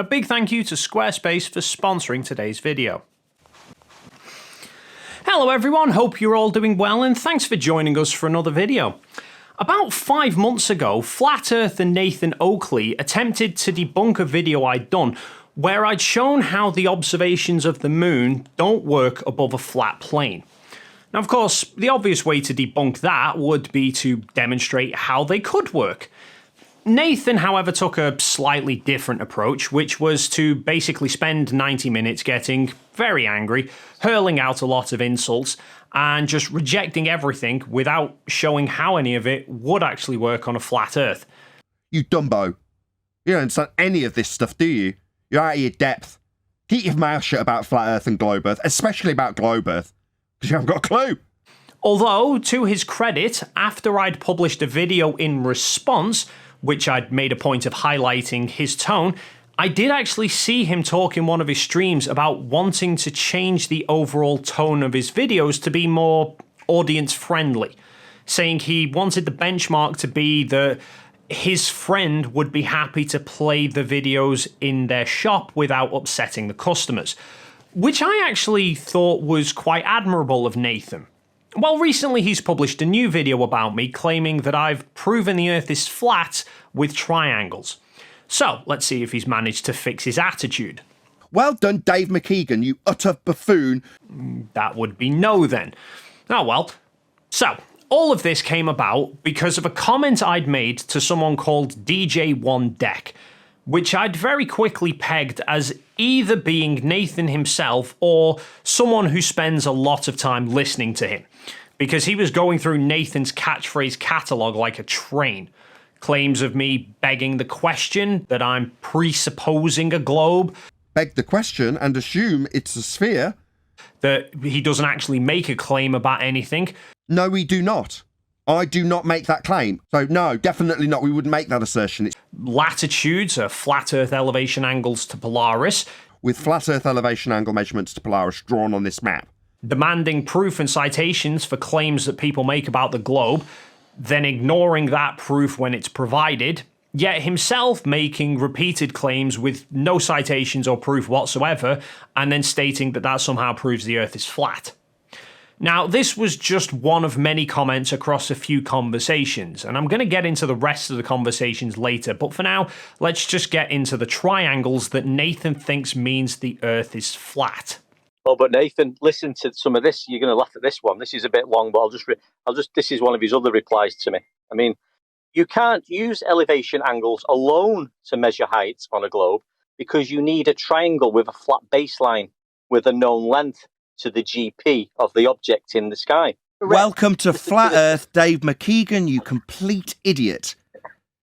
A big thank you to Squarespace for sponsoring today's video. Hello everyone, hope you're all doing well and thanks for joining us for another video. About 5 months ago, Flat Earth and Nathan Oakley attempted to debunk a video I'd done where I'd shown how the observations of the moon don't work above a flat plane. Now, of course, the obvious way to debunk that would be to demonstrate how they could work. Nathan, however, took a slightly different approach, which was to basically spend 90 minutes getting very angry, hurling out a lot of insults, and just rejecting everything without showing how any of it would actually work on a flat Earth. You dumbo. You don't understand any of this stuff, do you? You're out of your depth. Keep your mouth shut about flat Earth and globe Earth, especially about globe Earth, because you haven't got a clue. Although, to his credit, after I'd published a video in response, which I'd made a point of highlighting his tone, I did actually see him talk in one of his streams about wanting to change the overall tone of his videos to be more audience-friendly, saying he wanted the benchmark to be that his friend would be happy to play the videos in their shop without upsetting the customers, which I actually thought was quite admirable of Nathan. Well, recently he's published a new video about me claiming that I've proven the Earth is flat with triangles. So, let's see if he's managed to fix his attitude. Well done, Dave McKeegan, you utter buffoon. That would be no then. Oh well. So, all of this came about because of a comment I'd made to someone called DJ1Deck, which I'd very quickly pegged as either being Nathan himself or someone who spends a lot of time listening to him, because he was going through Nathan's catchphrase catalogue like a train. Claims of me begging the question, that I'm presupposing a globe. Beg the question and assume it's a sphere. That he doesn't actually make a claim about anything. No, we do not. I do not make that claim. So no, definitely not. We wouldn't make that assertion. It's latitudes are flat Earth elevation angles to Polaris, with flat Earth elevation angle measurements to Polaris drawn on this map. Demanding proof and citations for claims that people make about the globe, then ignoring that proof when it's provided, yet himself making repeated claims with no citations or proof whatsoever, and then stating that that somehow proves the Earth is flat. Now, this was just one of many comments across a few conversations, and I'm going to get into the rest of the conversations later, but for now, let's just get into the triangles that Nathan thinks means the Earth is flat. Oh, but Nathan, listen to some of this. You're going to laugh at this one. This is a bit long, but this is one of his other replies to me. I mean, you can't use elevation angles alone to measure heights on a globe because you need a triangle with a flat baseline with a known length to the GP of the object in the sky. Welcome to Flat Earth, Dave McKeegan, you complete idiot.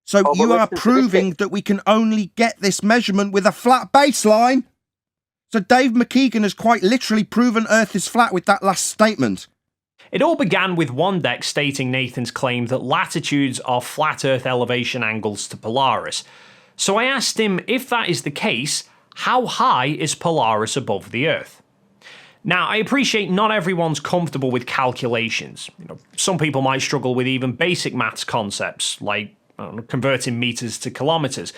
So you are proving that we can only get this measurement with a flat baseline? So Dave McKeegan has quite literally proven Earth is flat with that last statement. It all began with one deck stating Nathan's claim that latitudes are flat Earth elevation angles to Polaris. So I asked him, if that is the case, how high is Polaris above the Earth? Now, I appreciate not everyone's comfortable with calculations. Some people might struggle with even basic maths concepts, like converting meters to kilometers.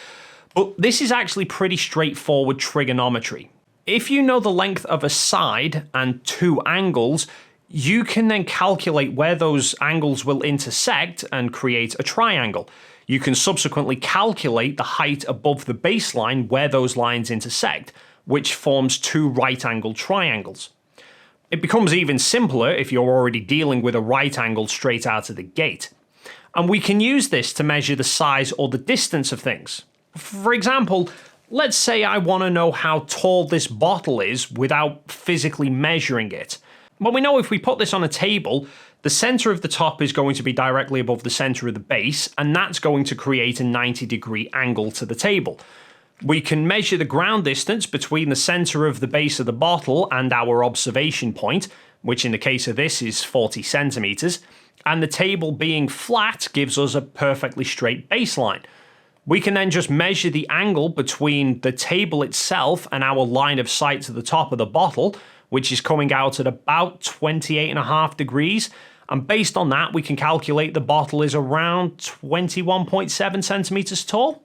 But this is actually pretty straightforward trigonometry. If you know the length of a side and two angles, you can then calculate where those angles will intersect and create a triangle. You can subsequently calculate the height above the baseline where those lines intersect, which forms two right-angled triangles. It becomes even simpler if you're already dealing with a right angle straight out of the gate. And we can use this to measure the size or the distance of things. For example, let's say I want to know how tall this bottle is without physically measuring it. Well, we know if we put this on a table, the center of the top is going to be directly above the center of the base, and that's going to create a 90-degree angle to the table. We can measure the ground distance between the center of the base of the bottle and our observation point, which in the case of this is 40 centimeters, and the table being flat gives us a perfectly straight baseline. We can then just measure the angle between the table itself and our line of sight to the top of the bottle, which is coming out at about 28.5 degrees, and based on that we can calculate the bottle is around 21.7 centimeters tall.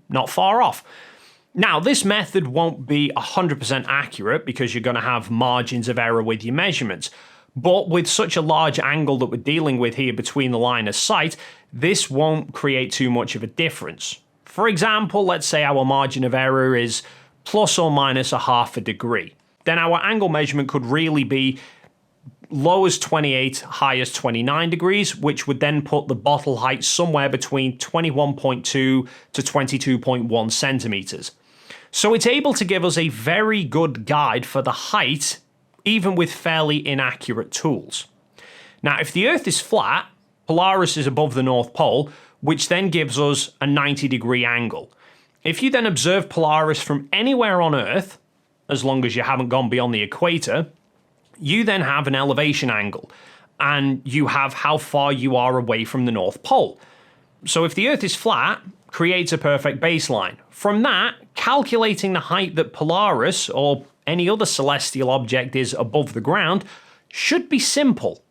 Not far off. Now, this method won't be 100% accurate because you're going to have margins of error with your measurements. But with such a large angle that we're dealing with here between the line of sight, this won't create too much of a difference. For example, let's say our margin of error is plus or minus a half a degree. Then our angle measurement could really be low as 28, high as 29 degrees, which would then put the bottle height somewhere between 21.2 to 22.1 centimeters. So it's able to give us a very good guide for the height, even with fairly inaccurate tools. Now, if the Earth is flat, Polaris is above the North Pole, which then gives us a 90-degree angle. If you then observe Polaris from anywhere on Earth, as long as you haven't gone beyond the equator, you then have an elevation angle, and you have how far you are away from the North Pole. So if the Earth is flat, creates a perfect baseline. From that, calculating the height that Polaris or any other celestial object is above the ground should be simple.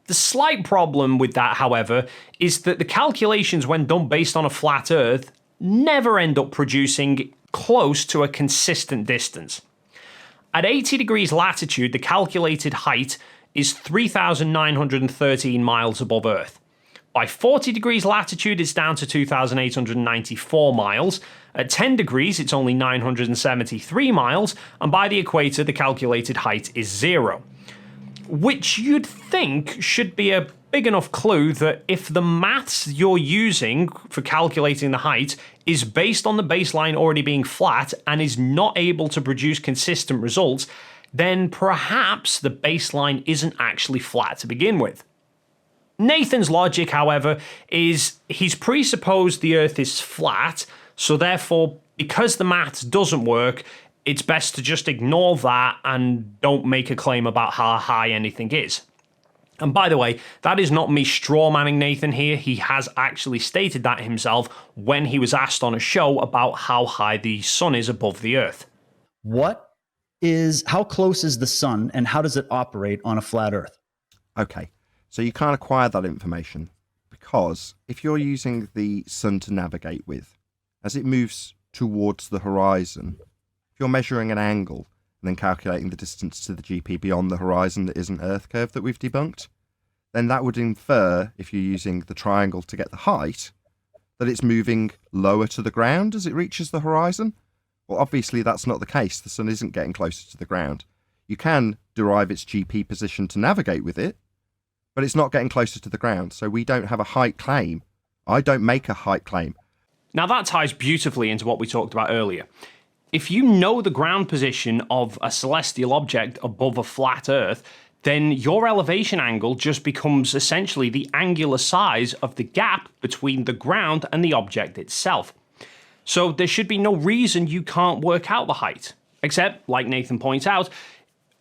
The slight problem with that, however, is that the calculations when done based on a flat Earth never end up producing close to a consistent distance. At 80 degrees latitude, the calculated height is 3,913 miles above Earth. By 40 degrees latitude, it's down to 2,894 miles. At 10 degrees, it's only 973 miles. And by the equator, the calculated height is 0. Which you'd think should be a big enough clue that if the maths you're using for calculating the height is based on the baseline already being flat and is not able to produce consistent results, then perhaps the baseline isn't actually flat to begin with. Nathan's logic, however, is he's presupposed the Earth is flat, so therefore, because the maths doesn't work, it's best to just ignore that and don't make a claim about how high anything is. And by the way, that is not me strawmanning Nathan here. He has actually stated that himself when he was asked on a show about how high the sun is above the Earth. How close is the sun and how does it operate on a flat Earth? Okay, so you can't acquire that information because if you're using the sun to navigate with, as it moves towards the horizon, if you're measuring an angle and then calculating the distance to the GP beyond the horizon that isn't Earth curve that we've debunked, then that would infer, if you're using the triangle to get the height, that it's moving lower to the ground as it reaches the horizon. Well, obviously that's not the case. The sun isn't getting closer to the ground. You can derive its GP position to navigate with it, but it's not getting closer to the ground, so we don't have a height claim. I don't make a height claim. Now that ties beautifully into what we talked about earlier. If you know the ground position of a celestial object above a flat Earth, then your elevation angle just becomes essentially the angular size of the gap between the ground and the object itself. So there should be no reason you can't work out the height. Except, like Nathan points out,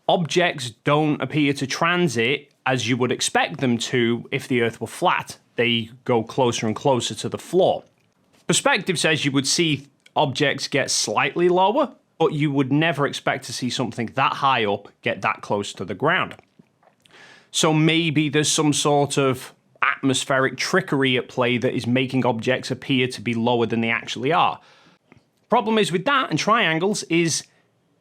objects don't appear to transit as you would expect them to if the Earth were flat. They go closer and closer to the floor. Perspective says you would see objects get slightly lower, but you would never expect to see something that high up get that close to the ground. So maybe there's some sort of atmospheric trickery at play that is making objects appear to be lower than they actually are. Problem is with that and triangles is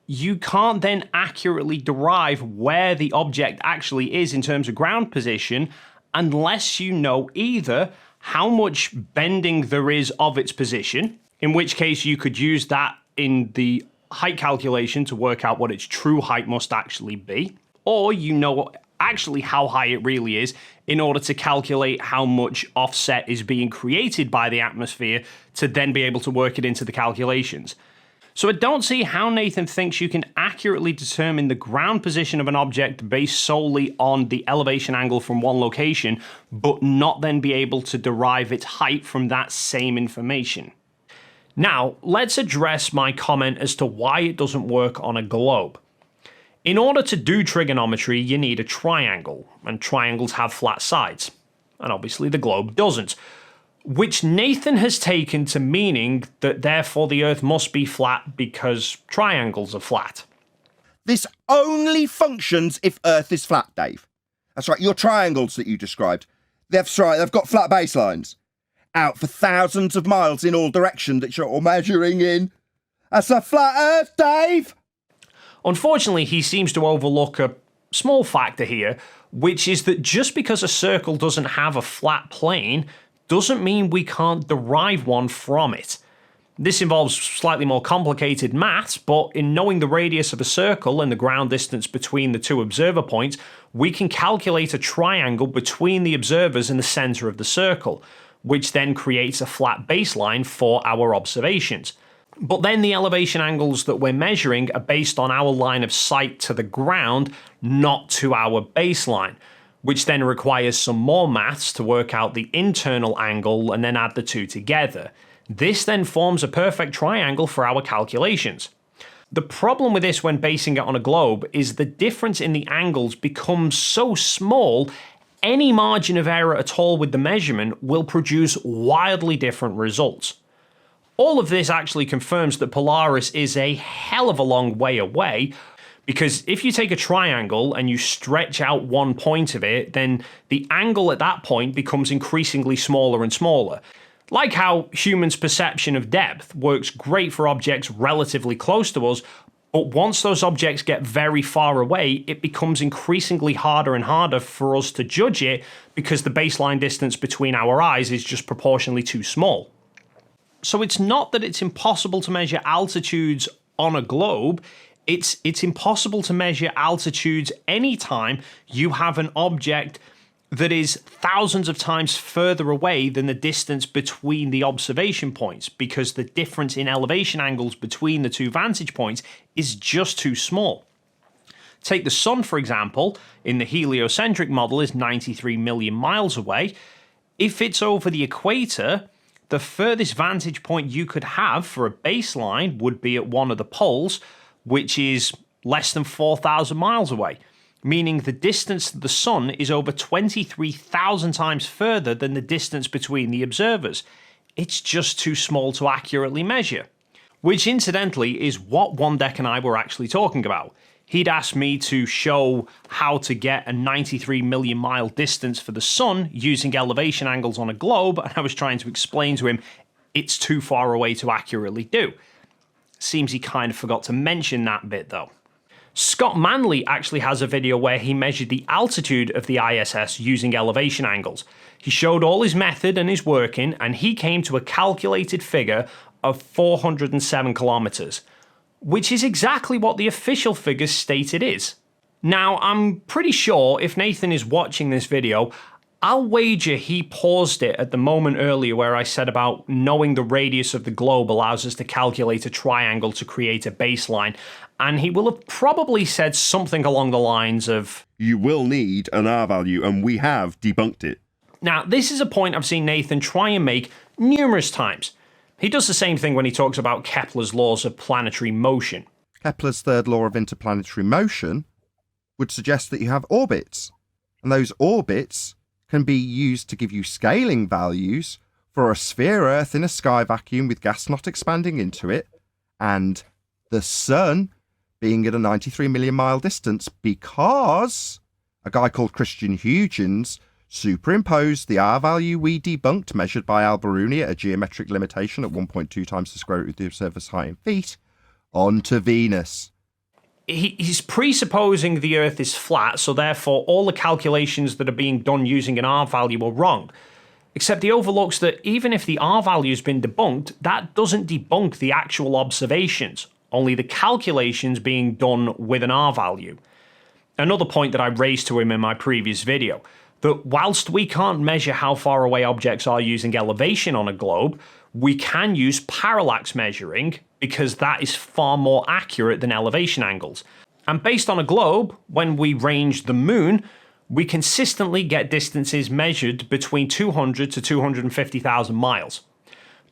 you can't then accurately derive where the object actually is in terms of ground position unless you know either how much bending there is of its position, in which case you could use that in the height calculation to work out what its true height must actually be, or you know actually how high it really is in order to calculate how much offset is being created by the atmosphere to then be able to work it into the calculations. So I don't see how Nathan thinks you can accurately determine the ground position of an object based solely on the elevation angle from one location, but not then be able to derive its height from that same information. Now, let's address my comment as to why it doesn't work on a globe. In order to do trigonometry, you need a triangle, and triangles have flat sides. And obviously the globe doesn't. Which Nathan has taken to meaning that therefore the Earth must be flat because triangles are flat. This only functions if Earth is flat, Dave. That's right, your triangles that you described, that's right, they've got flat baselines. Out for thousands of miles in all directions that you're measuring in. That's a flat Earth, Dave! Unfortunately, he seems to overlook a small factor here, which is that just because a circle doesn't have a flat plane doesn't mean we can't derive one from it. This involves slightly more complicated maths, but in knowing the radius of a circle and the ground distance between the two observer points, we can calculate a triangle between the observers and the center of the circle, which then creates a flat baseline for our observations. But then the elevation angles that we're measuring are based on our line of sight to the ground, not to our baseline, which then requires some more maths to work out the internal angle and then add the two together. This then forms a perfect triangle for our calculations. The problem with this when basing it on a globe is the difference in the angles becomes so small, any margin of error at all with the measurement will produce wildly different results. All of this actually confirms that Polaris is a hell of a long way away, because if you take a triangle and you stretch out one point of it, then the angle at that point becomes increasingly smaller and smaller. Like how humans' perception of depth works great for objects relatively close to us, but once those objects get very far away, it becomes increasingly harder and harder for us to judge it because the baseline distance between our eyes is just proportionally too small. So it's not that it's impossible to measure altitudes on a globe, it's impossible to measure altitudes anytime you have an object that is thousands of times further away than the distance between the observation points, because the difference in elevation angles between the two vantage points is just too small. Take the sun, for example, in the heliocentric model is 93 million miles away. If it's over the equator, the furthest vantage point you could have for a baseline would be at one of the poles, which is less than 4,000 miles away, meaning the distance to the sun is over 23,000 times further than the distance between the observers. It's just too small to accurately measure. Which incidentally is what Wandek and I were actually talking about. He'd asked me to show how to get a 93 million mile distance for the sun using elevation angles on a globe, and I was trying to explain to him it's too far away to accurately do. Seems he kind of forgot to mention that bit though. Scott Manley actually has a video where he measured the altitude of the ISS using elevation angles. He showed all his method and his working, and he came to a calculated figure of 407 kilometers, which is exactly what the official figures state it is. Now, I'm pretty sure if Nathan is watching this video, I'll wager he paused it at the moment earlier where I said about knowing the radius of the globe allows us to calculate a triangle to create a baseline, and he will have probably said something along the lines of, "You will need an R value, and we have debunked it." Now, this is a point I've seen Nathan try and make numerous times. He does the same thing when he talks about Kepler's laws of planetary motion. Kepler's third law of interplanetary motion would suggest that you have orbits, and those orbits can be used to give you scaling values for a sphere Earth in a sky vacuum with gas not expanding into it, and the sun being at a 93 million mile distance, because a guy called Christian Huygens superimposed the R value we debunked, measured by Al-Biruni at a geometric limitation at 1.2 times the square root of the observer's height in feet, onto Venus. He's presupposing the Earth is flat, so therefore all the calculations that are being done using an R value are wrong. Except he overlooks that even if the R value has been debunked, that doesn't debunk the actual observations, only the calculations being done with an R value. Another point that I raised to him in my previous video, that whilst we can't measure how far away objects are using elevation on a globe, we can use parallax measuring because that is far more accurate than elevation angles. And based on a globe, when we range the moon, we consistently get distances measured between 200 to 250,000 miles.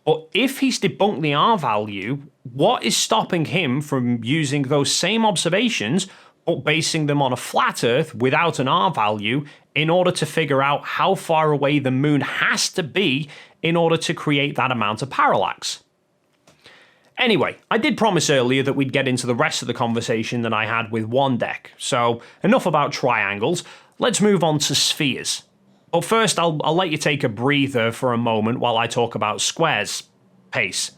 But if he's debunked the R value, what is stopping him from using those same observations but basing them on a flat Earth without an R value in order to figure out how far away the moon has to be in order to create that amount of parallax? Anyway, I did promise earlier that we'd get into the rest of the conversation that I had with Wandek, so enough about triangles, let's move on to spheres. But first, I'll let you take a breather for a moment while I talk about squares. Pace.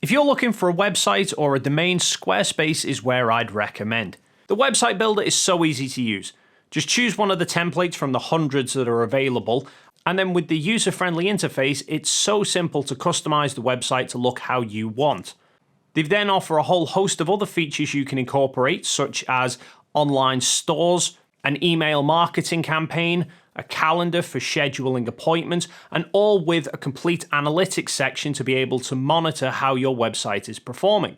If you're looking for a website or a domain, Squarespace is where I'd recommend. The website builder is so easy to use. Just choose one of the templates from the hundreds that are available, and then with the user-friendly interface, it's so simple to customize the website to look how you want. They then offer a whole host of other features you can incorporate, such as online stores, an email marketing campaign, a calendar for scheduling appointments, and all with a complete analytics section to be able to monitor how your website is performing.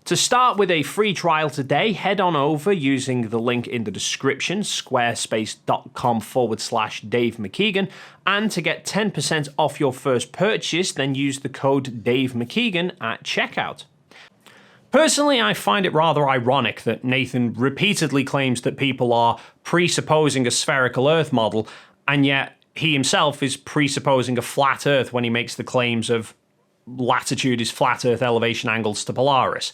To start with a free trial today, head on over using the link in the description, squarespace.com/Dave McKeegan, and to get 10% off your first purchase, then use the code Dave McKeegan at checkout. Personally, I find it rather ironic that Nathan repeatedly claims that people are presupposing a spherical Earth model, and yet he himself is presupposing a flat Earth when he makes the claims of latitude is flat Earth elevation angles to Polaris.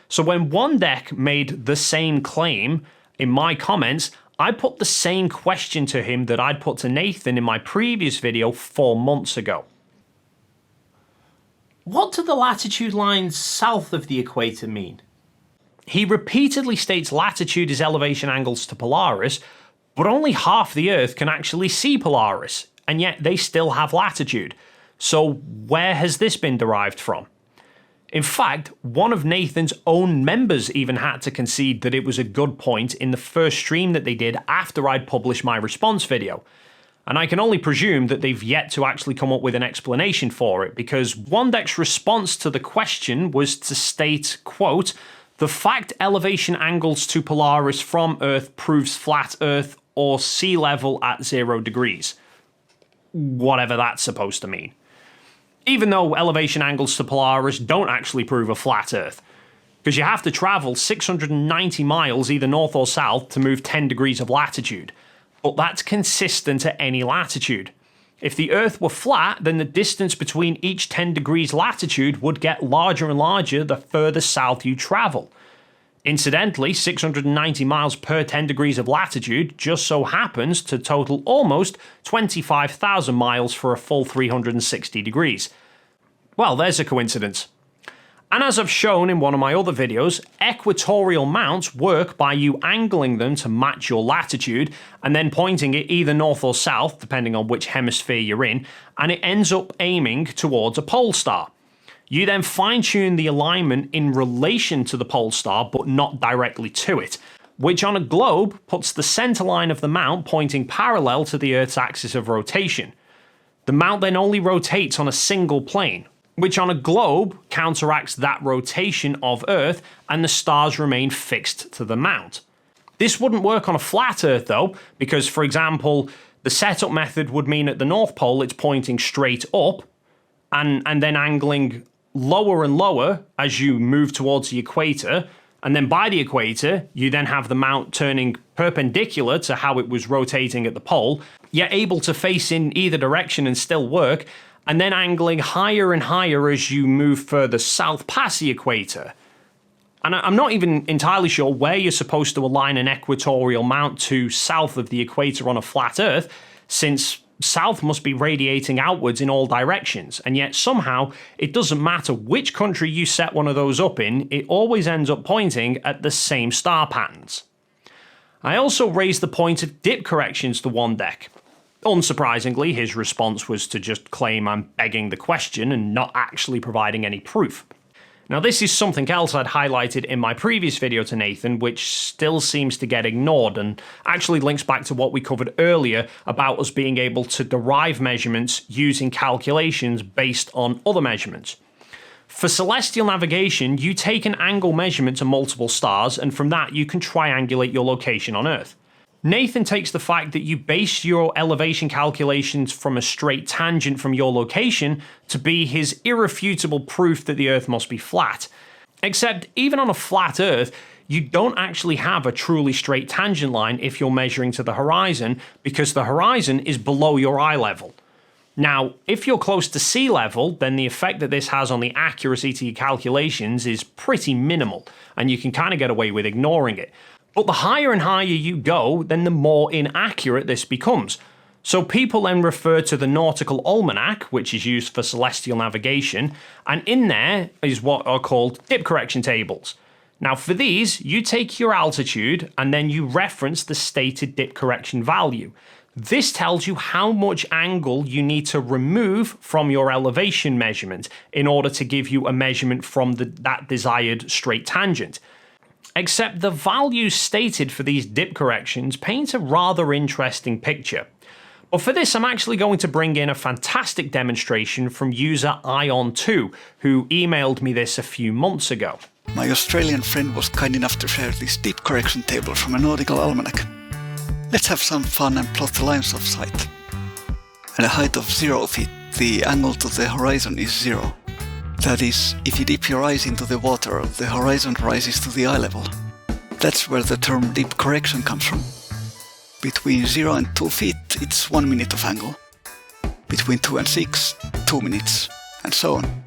So when OneDeck made the same claim, in my comments, I put the same question to him that I'd put to Nathan in my previous video 4 months ago. What do the latitude lines south of the equator mean? He repeatedly states latitude is elevation angles to Polaris, but only half the Earth can actually see Polaris, and yet they still have latitude. So where has this been derived from? In fact, one of Nathan's own members even had to concede that it was a good point in the first stream that they did after I'd published my response video. And I can only presume that they've yet to actually come up with an explanation for it, because OneDeck's response to the question was to state, quote, "The fact elevation angles to Polaris from Earth proves flat Earth or sea level at 0 degrees. Whatever that's supposed to mean. Even though elevation angles to Polaris don't actually prove a flat Earth, because you have to travel 690 miles either north or south to move 10 degrees of latitude. But that's consistent at any latitude. If the Earth were flat, then the distance between each 10 degrees latitude would get larger and larger the further south you travel. Incidentally, 690 miles per 10 degrees of latitude just so happens to total almost 25,000 miles for a full 360 degrees. Well, there's a coincidence. And as I've shown in one of my other videos, equatorial mounts work by you angling them to match your latitude and then pointing it either north or south, depending on which hemisphere you're in, and it ends up aiming towards a pole star. You then fine-tune the alignment in relation to the pole star, but not directly to it, which on a globe puts the center line of the mount pointing parallel to the Earth's axis of rotation. The mount then only rotates on a single plane, which on a globe counteracts that rotation of Earth, and the stars remain fixed to the mount. This wouldn't work on a flat Earth though, because for example, the setup method would mean at the North Pole it's pointing straight up, and then angling lower and lower as you move towards the equator, and then by the equator, you then have the mount turning perpendicular to how it was rotating at the pole, yet able to face in either direction and still work, and then angling higher and higher as you move further south past the equator. And I'm not even entirely sure where you're supposed to align an equatorial mount to south of the equator on a flat Earth, since south must be radiating outwards in all directions, and yet somehow it doesn't matter which country you set one of those up in, it always ends up pointing at the same star patterns. I also raised the point of dip corrections to OneDeck. Unsurprisingly, his response was to just claim I'm begging the question and not actually providing any proof. Now this is something else I'd highlighted in my previous video to Nathan, which still seems to get ignored and actually links back to what we covered earlier about us being able to derive measurements using calculations based on other measurements. For celestial navigation, you take an angle measurement to multiple stars, and from that you can triangulate your location on Earth. Nathan takes the fact that you base your elevation calculations from a straight tangent from your location to be his irrefutable proof that the Earth must be flat. Except even on a flat Earth, you don't actually have a truly straight tangent line if you're measuring to the horizon, because the horizon is below your eye level. Now, if you're close to sea level, then the effect that this has on the accuracy to your calculations is pretty minimal, and you can kind of get away with ignoring it. But the higher and higher you go, then the more inaccurate this becomes. So people then refer to the Nautical Almanac, which is used for celestial navigation, and in there is what are called dip correction tables. Now for these, you take your altitude and then you reference the stated dip correction value. This tells you how much angle you need to remove from your elevation measurement in order to give you a measurement from that desired straight tangent. Except the values stated for these dip corrections paint a rather interesting picture. But for this, I'm actually going to bring in a fantastic demonstration from user Ion2, who emailed me this a few months ago. My Australian friend was kind enough to share this dip correction table from a Nautical Almanac. Let's have some fun and plot the lines of sight. At a height of 0 feet, the angle to the horizon is 0. That is, if you dip your eyes into the water, the horizon rises to the eye level. That's where the term dip correction comes from. Between 0 and 2 feet, it's 1 minute of angle. Between 2 and 6, 2 minutes, and so on.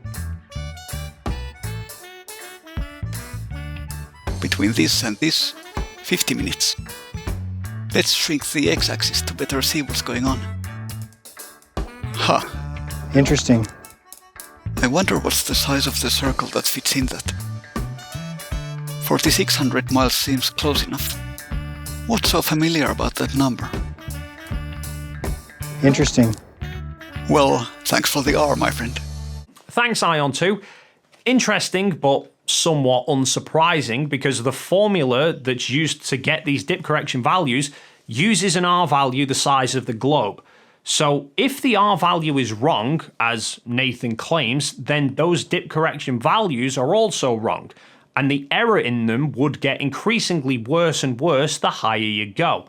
Between this and this, 50 minutes. Let's shrink the x-axis to better see what's going on. Interesting. I wonder what's the size of the circle that fits in that. 4,600 miles seems close enough. What's so familiar about that number? Interesting. Well, thanks for the R, my friend. Thanks, Ion2. Interesting, but somewhat unsurprising, because the formula that's used to get these dip correction values uses an R value the size of the globe. So if the R value is wrong, as Nathan claims, then those dip correction values are also wrong, and the error in them would get increasingly worse and worse the higher you go.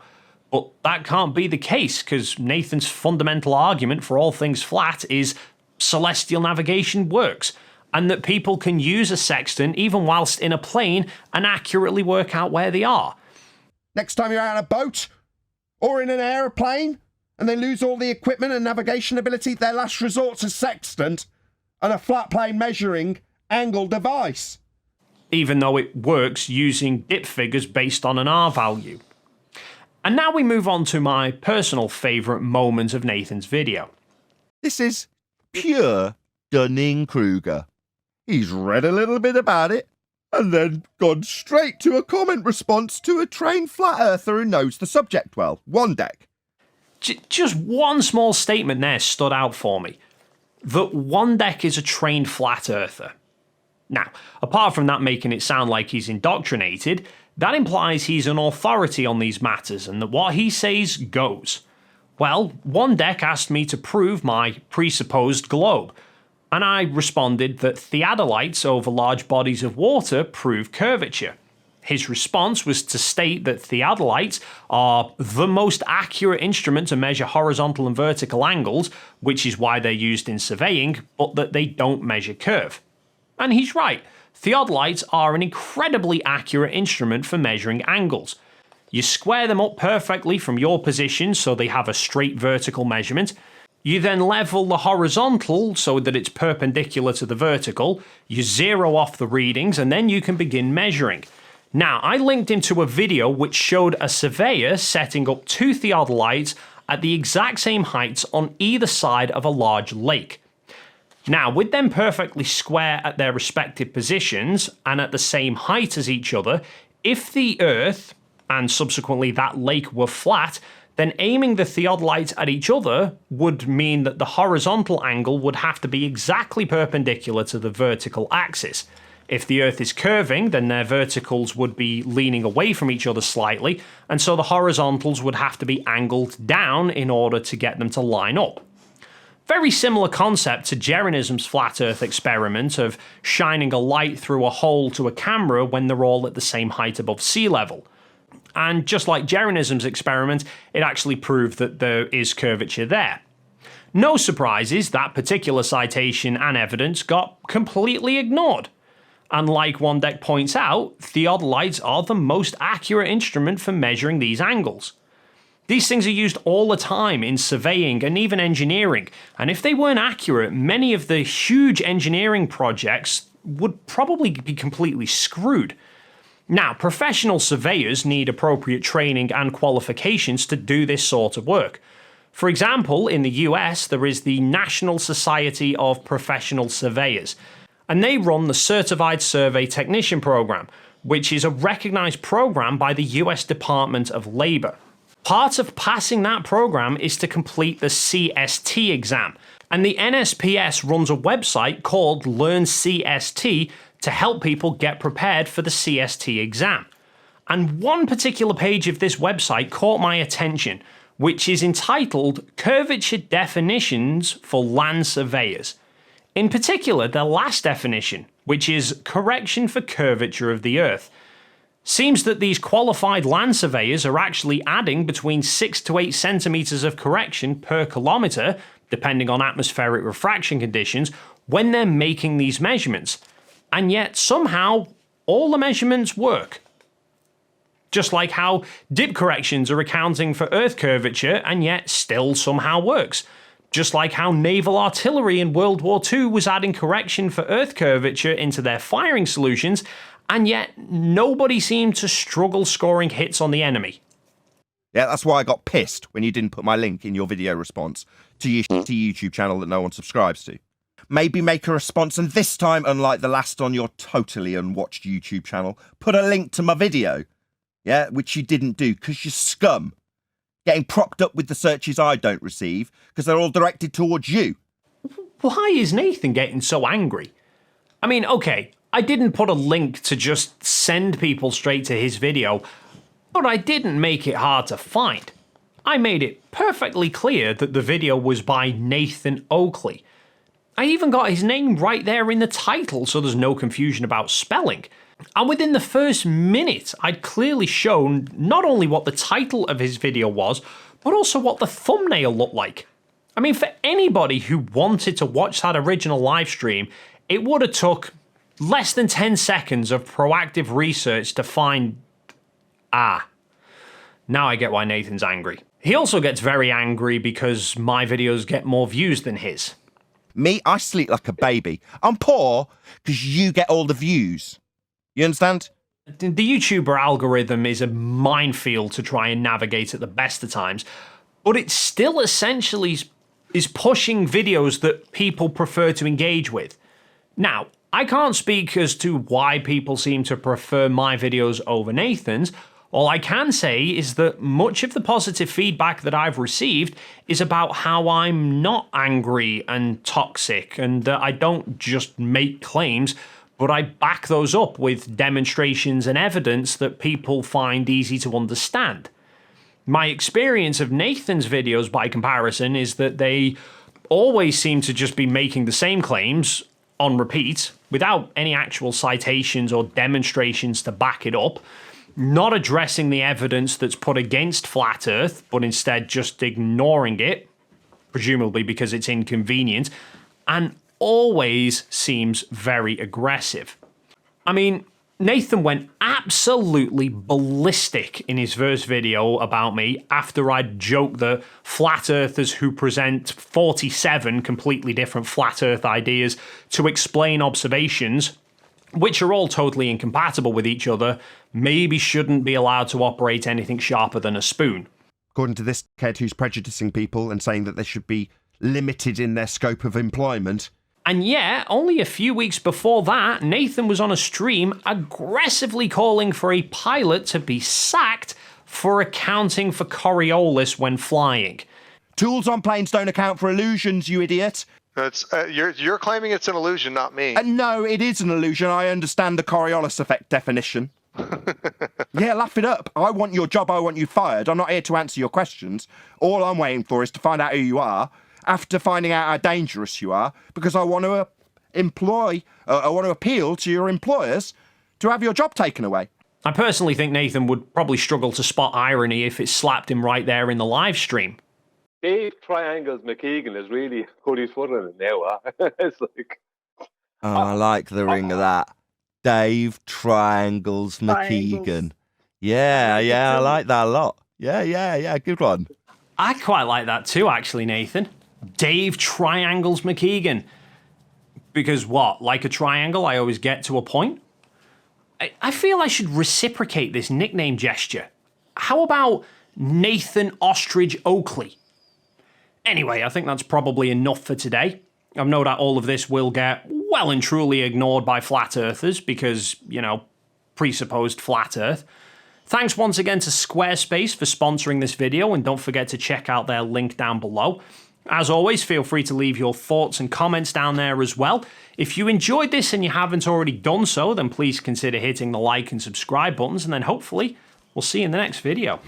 But that can't be the case, because Nathan's fundamental argument for all things flat is celestial navigation works, and that people can use a sextant even whilst in a plane and accurately work out where they are. Next time you're out on a boat or in an aeroplane and they lose all the equipment and navigation ability, their last resort's a sextant and a flat plane measuring angle device. Even though it works using dip figures based on an R value. And now we move on to my personal favourite moment of Nathan's video. This is pure Dunning-Kruger. He's read a little bit about it and then gone straight to a comment response to a trained flat earther who knows the subject well. One deck. Just one small statement there stood out for me. That One Deck is a trained flat earther. Now, apart from that making it sound like he's indoctrinated, that implies he's an authority on these matters and that what he says goes. Well, One Deck asked me to prove my presupposed globe, and I responded that theodolites over large bodies of water prove curvature. His response was to state that theodolites are the most accurate instrument to measure horizontal and vertical angles, which is why they're used in surveying, but that they don't measure curve. And he's right. Theodolites are an incredibly accurate instrument for measuring angles. You square them up perfectly from your position so they have a straight vertical measurement. You then level the horizontal so that it's perpendicular to the vertical. You zero off the readings and then you can begin measuring. Now, I linked him to a video which showed a surveyor setting up two theodolites at the exact same heights on either side of a large lake. Now, with them perfectly square at their respective positions and at the same height as each other, if the Earth, and subsequently that lake, were flat, then aiming the theodolites at each other would mean that the horizontal angle would have to be exactly perpendicular to the vertical axis. If the Earth is curving, then their verticals would be leaning away from each other slightly, and so the horizontals would have to be angled down in order to get them to line up. Very similar concept to Jeranism's flat Earth experiment of shining a light through a hole to a camera when they're all at the same height above sea level. And just like Jeranism's experiment, it actually proved that there is curvature there. No surprises, that particular citation and evidence got completely ignored. And like One Deck points out, theodolites are the most accurate instrument for measuring these angles. These things are used all the time in surveying and even engineering, and if they weren't accurate, many of the huge engineering projects would probably be completely screwed. Now, professional surveyors need appropriate training and qualifications to do this sort of work. For example, in the US, there is the National Society of Professional Surveyors, and they run the Certified Survey Technician Program, which is a recognized program by the US Department of Labor. Part of passing that program is to complete the CST exam, and the NSPS runs a website called Learn CST to help people get prepared for the CST exam. And one particular page of this website caught my attention, which is entitled Curvature Definitions for Land Surveyors. In particular, the last definition, which is correction for curvature of the Earth. Seems that these qualified land surveyors are actually adding between 6 to 8 centimetres of correction per kilometre, depending on atmospheric refraction conditions, when they're making these measurements. And yet, somehow, all the measurements work. Just like how dip corrections are accounting for Earth curvature and yet still somehow works. Just like how naval artillery in World War II was adding correction for Earth curvature into their firing solutions, and yet nobody seemed to struggle scoring hits on the enemy. Yeah, that's why I got pissed when you didn't put my link in your video response to your shitty YouTube channel that no one subscribes to. Maybe make a response, and this time, unlike the last on your totally unwatched YouTube channel, put a link to my video. Yeah, which you didn't do because you're scum. Getting propped up with the searches I don't receive because they're all directed towards you. Why is Nathan getting so angry? I mean, okay, I didn't put a link to just send people straight to his video, but I didn't make it hard to find. I made it perfectly clear that the video was by Nathan Oakley. I even got his name right there in the title so there's no confusion about spelling. And within the first minute, I'd clearly shown not only what the title of his video was, but also what the thumbnail looked like. I mean, for anybody who wanted to watch that original live stream, it would have took less than 10 seconds of proactive research to find... Now I get why Nathan's angry. He also gets very angry because my videos get more views than his. Me, I sleep like a baby. I'm poor because you get all the views. You understand? The YouTuber algorithm is a minefield to try and navigate at the best of times, but it still essentially is pushing videos that people prefer to engage with. Now, I can't speak as to why people seem to prefer my videos over Nathan's. All I can say is that much of the positive feedback that I've received is about how I'm not angry and toxic, and that I don't just make claims, but I back those up with demonstrations and evidence that people find easy to understand. My experience of Nathan's videos, by comparison, is that they always seem to just be making the same claims on repeat, without any actual citations or demonstrations to back it up, not addressing the evidence that's put against Flat Earth, but instead just ignoring it, presumably because it's inconvenient, and always seems very aggressive. I mean, Nathan went absolutely ballistic in his first video about me after I'd joked that flat earthers who present 47 completely different flat earth ideas to explain observations, which are all totally incompatible with each other, maybe shouldn't be allowed to operate anything sharper than a spoon. According to this kid who's prejudicing people and saying that they should be limited in their scope of employment. And yet, only a few weeks before that, Nathan was on a stream aggressively calling for a pilot to be sacked for accounting for Coriolis when flying. Tools on planes don't account for illusions, you idiot. That's you're claiming it's an illusion, not me. No, it is an illusion. I understand the Coriolis effect definition. Yeah, laugh it up. I want your job. I want you fired. I'm not here to answer your questions. All I'm waiting for is to find out who you are. After finding out how dangerous you are, because I want to I want to appeal to your employers to have your job taken away. I personally think Nathan would probably struggle to spot irony if it slapped him right there in the live stream. Dave Triangles McKeegan is really put his foot in it now. It's like... Oh, I like the ring of that. Dave Triangles McKeegan. Yeah, I like that a lot. Yeah, good one. I quite like that too, actually, Nathan. Dave Triangles McKeegan. Because what? Like a triangle, I always get to a point? I feel I should reciprocate this nickname gesture. How about Nathan Ostrich Oakley? Anyway, I think that's probably enough for today. I've no doubt all of this will get well and truly ignored by flat earthers because, you know, presupposed flat earth. Thanks once again to Squarespace for sponsoring this video, and don't forget to check out their link down below. As always, feel free to leave your thoughts and comments down there as well. If you enjoyed this and you haven't already done so, then please consider hitting the like and subscribe buttons, and then hopefully we'll see you in the next video.